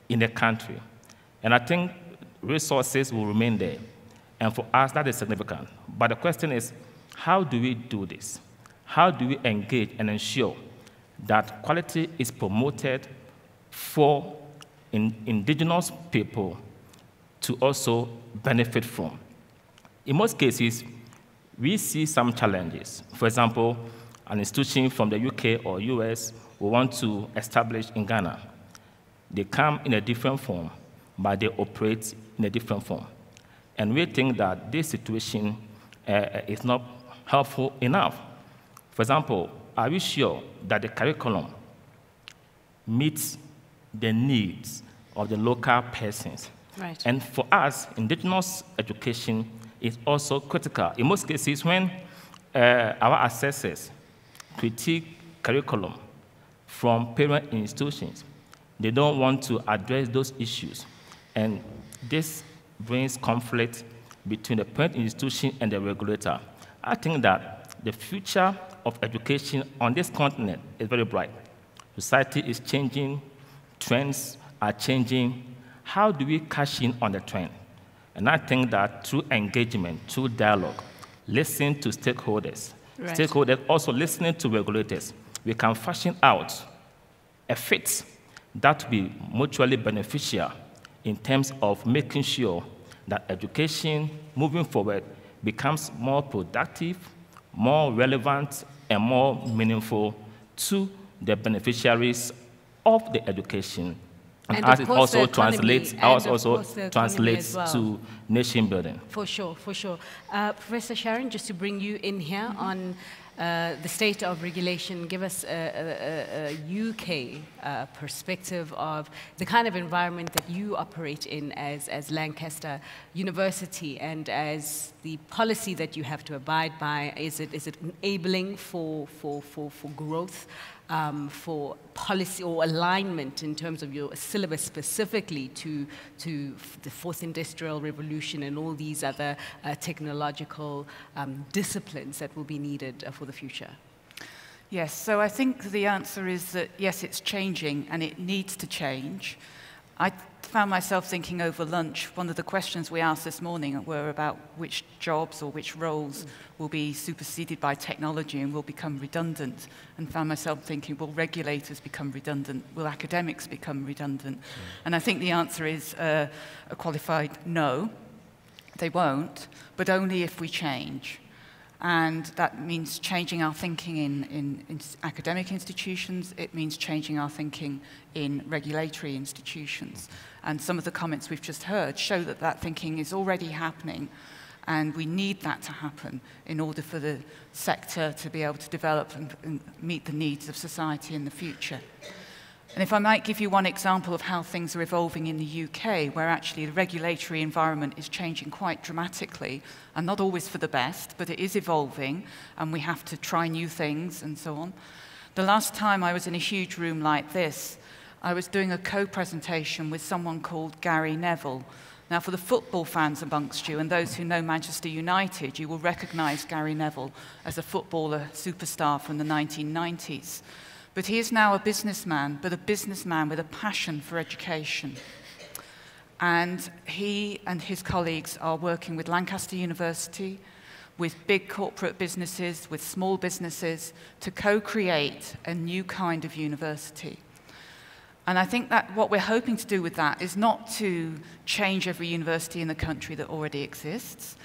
[SPEAKER 22] in the country? And I think resources will remain there. And for us, that is significant. But the question is, how do we do this? How do we engage and ensure that quality is promoted for indigenous people to also benefit from? In most cases, we see some challenges. For example, an institution from the UK or US will want to establish in Ghana. They come in a different form, but they operate in a different form. And we think that this situation is not helpful enough. For example, are we sure that the curriculum meets the needs of the local persons?
[SPEAKER 15] Right.
[SPEAKER 22] And for us, indigenous education is also critical. In most cases, when our assessors critique curriculum from parent institutions, they don't want to address those issues. And this brings conflict between the parent institution and the regulator. I think that the future of education on this continent is very bright. Society is changing, trends are changing. How do we cash in on the trend? And I think that through engagement, through dialogue, listening to stakeholders, stakeholders also listening to regulators, we can fashion out a fit that will be mutually beneficial in terms of making sure that education moving forward becomes more productive, more relevant, and more meaningful to the beneficiaries of the education. And as it also translates, to nation building.
[SPEAKER 3] For sure, for sure. Professor Sharon, just to bring you in here on the state of regulation, give us a UK perspective of the kind of environment that you operate in as Lancaster University, and as the policy that you have to abide by. Is it enabling for growth? For policy or alignment in terms of your syllabus specifically to the fourth industrial revolution and all these other technological disciplines that will be needed for the future?
[SPEAKER 4] Yes, so I think the answer is that yes, it's changing and it needs to change. I found myself thinking over lunch, one of the questions we asked this morning were about which jobs or which roles will be superseded by technology and will become redundant, and found myself thinking, will regulators become redundant? Will academics become redundant? And I think the answer is a qualified no, they won't, but only if we change. And that means changing our thinking in academic institutions. It means changing our thinking in regulatory institutions. And some of the comments we've just heard show that that thinking is already happening, and we need that to happen in order for the sector to be able to develop and meet the needs of society in the future. And if I might give you one example of how things are evolving in the UK, where actually the regulatory environment is changing quite dramatically, and not always for the best, but it is evolving, and we have to try new things and so on. The last time I was in a huge room like this, I was doing a co-presentation with someone called Gary Neville. Now, for the football fans amongst you and those who know Manchester United, you will recognise Gary Neville as a footballer superstar from the 1990s. But he is now a businessman, but a businessman with a passion for education. And he and his colleagues are working with Lancaster University, with big corporate businesses, with small businesses, to co-create a new kind of university. And I think that what we're hoping to do with that is not to change every university in the country that already exists.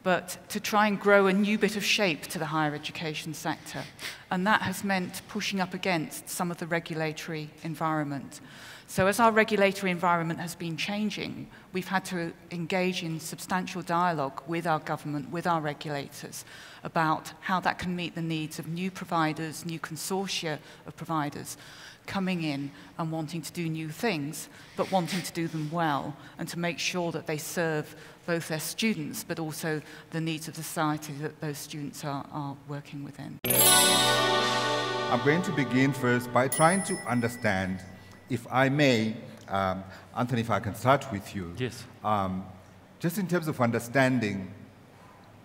[SPEAKER 4] but to try and grow a new bit of shape to the higher education sector. And that has meant pushing up against some of the regulatory environment. So as our regulatory environment has been changing, we've had to engage in substantial dialogue with our government, with our regulators, about how that can meet the needs of new providers, new consortia of providers coming in and wanting to do new things, but wanting to do them well and to make sure that they serve both their students, but also the needs of the society that those students are working within.
[SPEAKER 5] I'm going to begin first by trying to understand, if I may, Anthony, if I can start with you.
[SPEAKER 14] Yes.
[SPEAKER 5] Just in terms of understanding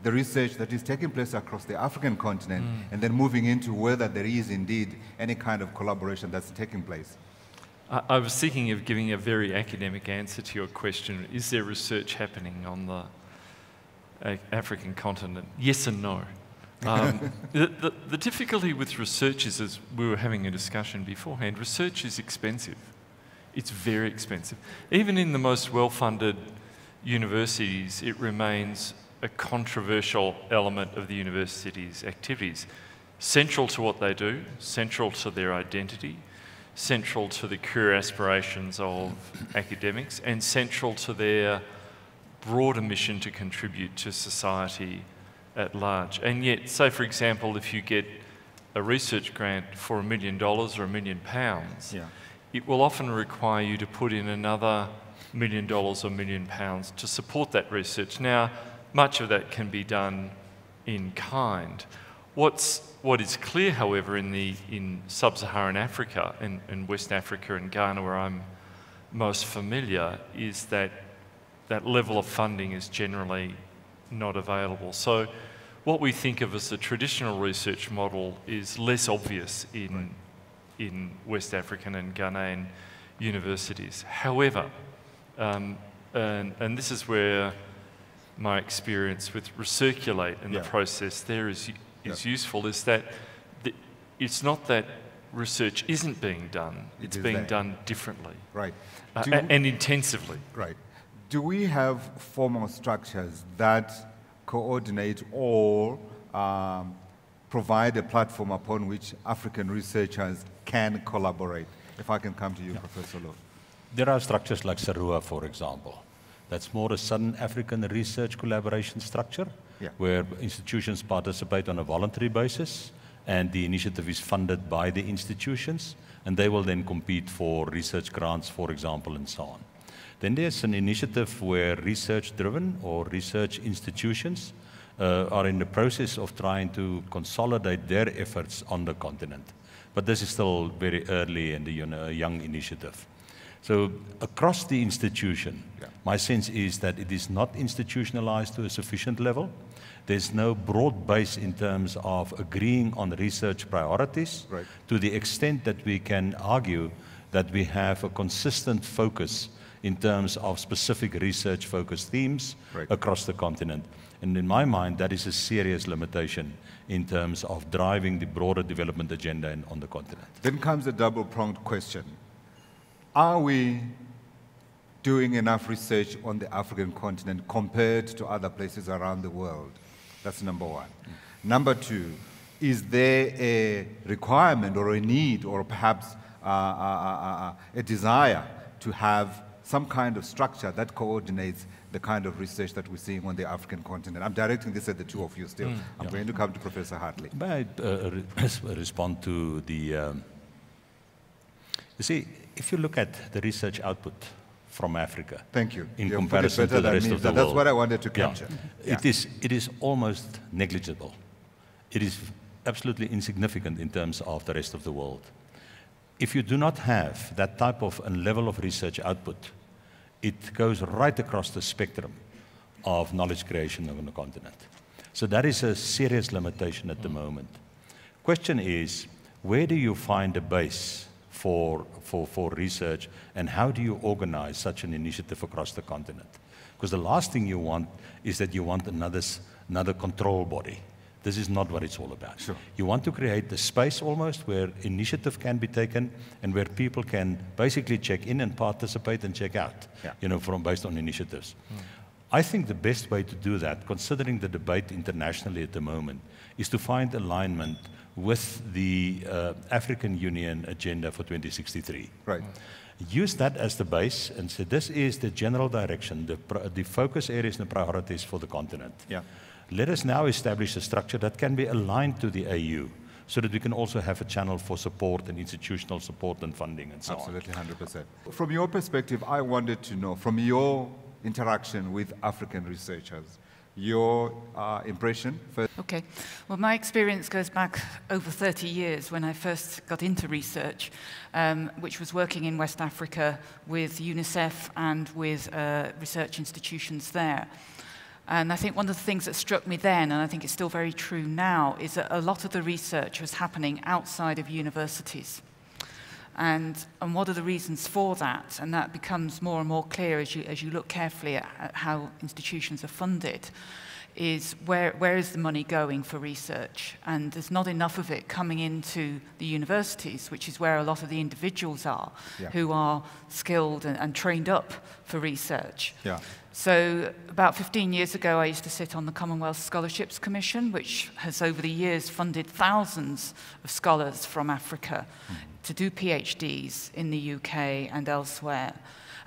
[SPEAKER 5] the research that is taking place across the African continent, and then moving into whether there is indeed any kind of collaboration that's taking place.
[SPEAKER 14] I was thinking of giving a very academic answer to your question. Is there research happening on the African continent? Yes and no. The difficulty with research is, as we were having a discussion beforehand, research is expensive. It's very expensive. Even in the most well-funded universities, it remains a controversial element of the university's activities. Central to what they do, central to their identity, central to the career aspirations of academics, and central to their broader mission to contribute to society at large. And yet, say for example, if you get a research grant for $1 million or £1 million, it will often require you to put in another $1 million or £1 million to support that research. Now, much of that can be done in kind. What is clear, however, in sub-Saharan Africa and West Africa and Ghana, where I'm most familiar, is that that level of funding is generally not available. So what we think of as the traditional research model is less obvious in West African and Ghanaian universities. However, and this is where my experience with Recirculate and the process there is useful, is that it's not that research isn't being done, it's being done differently.
[SPEAKER 5] Right.
[SPEAKER 14] And intensively.
[SPEAKER 5] Right. Do we have formal structures that coordinate or provide a platform upon which African researchers can collaborate? If I can come to you, Professor Lowe.
[SPEAKER 6] There are structures like SARUA, for example. That's more a Southern African research collaboration structure, where institutions participate on a voluntary basis, and the initiative is funded by the institutions, and they will then compete for research grants, for example, and so on. Then there's an initiative where research-driven or research institutions are in the process of trying to consolidate their efforts on the continent. But this is still very early in the young initiative. So across the institution, my sense is that it is not institutionalized to a sufficient level. There's no broad base in terms of agreeing on research priorities to the extent that we can argue that we have a consistent focus in terms of specific research-focused themes across the continent. And in my mind, that is a serious limitation in terms of driving the broader development agenda on the continent.
[SPEAKER 5] Then comes a double-pronged question. Are we doing enough research on the African continent compared to other places around the world? That's number one. Number two, is there a requirement or a need or perhaps a desire to have some kind of structure that coordinates the kind of research that we're seeing on the African continent? I'm directing this at the two of you still. I'm going to come to Professor Hartley.
[SPEAKER 6] May I respond to the... you see, if you look at the research output from Africa,
[SPEAKER 5] thank you,
[SPEAKER 6] in comparison to the rest of the world,
[SPEAKER 5] that's what I wanted to capture.
[SPEAKER 6] It is almost negligible. It is absolutely insignificant in terms of the rest of the world. If you do not have that type of and level of research output, it goes right across the spectrum of knowledge creation on the continent. So that is a serious limitation at the moment. Question is, where do you find a base for research, and how do you organize such an initiative across the continent? Because the last thing you want is that you want another control body. This is not what it's all about.
[SPEAKER 5] Sure.
[SPEAKER 6] You want to create the space almost where initiative can be taken and where people can basically check in and participate and check out, based on initiatives. I think the best way to do that, considering the debate internationally at the moment, is to find alignment with the African Union Agenda for 2063.
[SPEAKER 5] Right.
[SPEAKER 6] Use that as the base and say this is the general direction, the focus areas and the priorities for the continent.
[SPEAKER 5] Yeah.
[SPEAKER 6] Let us now establish a structure that can be aligned to the AU so that we can also have a channel for support and institutional support and funding and so
[SPEAKER 5] Absolutely, 100%. From your perspective, I wanted to know, from your interaction with African researchers, your impression first.
[SPEAKER 4] Okay. Well, my experience goes back over 30 years when I first got into research, which was working in West Africa with UNICEF and with research institutions there. And I think one of the things that struck me then, and I think it's still very true now, is that a lot of the research was happening outside of universities. And what are the reasons for that? And that becomes more and more clear as you look carefully at how institutions are funded, is where is the money going for research? And there's not enough of it coming into the universities, which is where a lot of the individuals are, who are skilled and trained up for research.
[SPEAKER 5] Yeah.
[SPEAKER 4] So about 15 years ago, I used to sit on the Commonwealth Scholarships Commission, which has over the years funded thousands of scholars from Africa to do PhDs in the UK and elsewhere.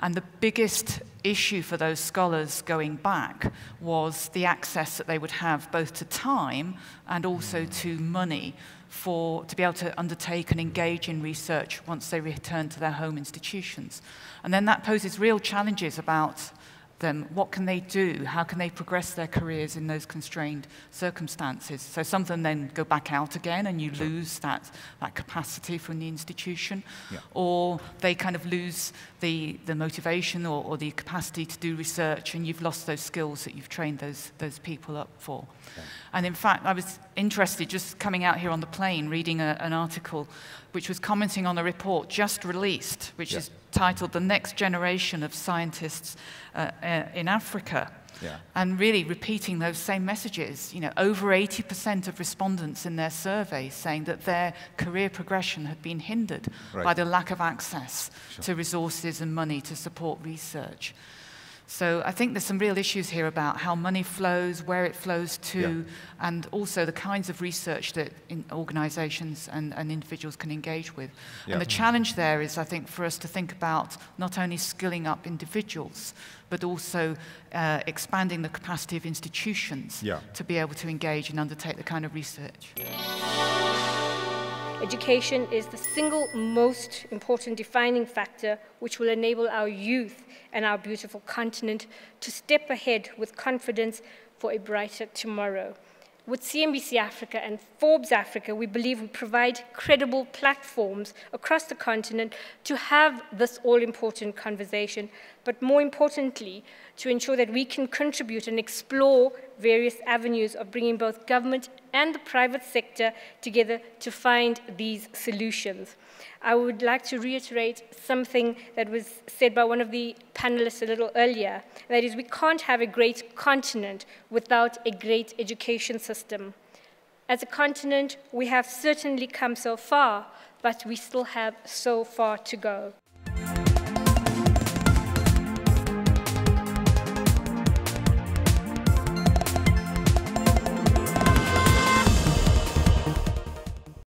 [SPEAKER 4] And the biggest issue for those scholars going back was the access that they would have both to time and also to money to be able to undertake and engage in research once they return to their home institutions. And then that poses real challenges about them. What can they do? How can they progress their careers in those constrained circumstances? So some of them then go back out again and you lose that capacity from the institution.
[SPEAKER 5] Yeah.
[SPEAKER 4] Or they kind of lose the motivation or the capacity to do research, and you've lost those skills that you've trained those people up for. Yeah. And in fact, I was interested, just coming out here on the plane, reading an article which was commenting on a report just released, which is titled The Next Generation of Scientists in Africa.
[SPEAKER 5] Yeah.
[SPEAKER 4] And really repeating those same messages. You know, over 80% of respondents in their survey saying that their career progression had been hindered by the lack of access to resources and money to support research. So I think there's some real issues here about how money flows, where it flows to, and also the kinds of research that organizations and individuals can engage with.
[SPEAKER 5] Yeah.
[SPEAKER 4] And the challenge there is, I think, for us to think about not only skilling up individuals, but also expanding the capacity of institutions to be able to engage and undertake the kind of research.
[SPEAKER 9] Education is the single most important defining factor which will enable our youth and our beautiful continent to step ahead with confidence for a brighter tomorrow. With CNBC Africa and Forbes Africa, we believe we provide credible platforms across the continent to have this all-important conversation, but more importantly, to ensure that we can contribute and explore various avenues of bringing both government and the private sector together to find these solutions. I would like to reiterate something that was said by one of the panelists a little earlier, and that is we can't have a great continent without a great education system. As a continent, we have certainly come so far, but we still have so far to go.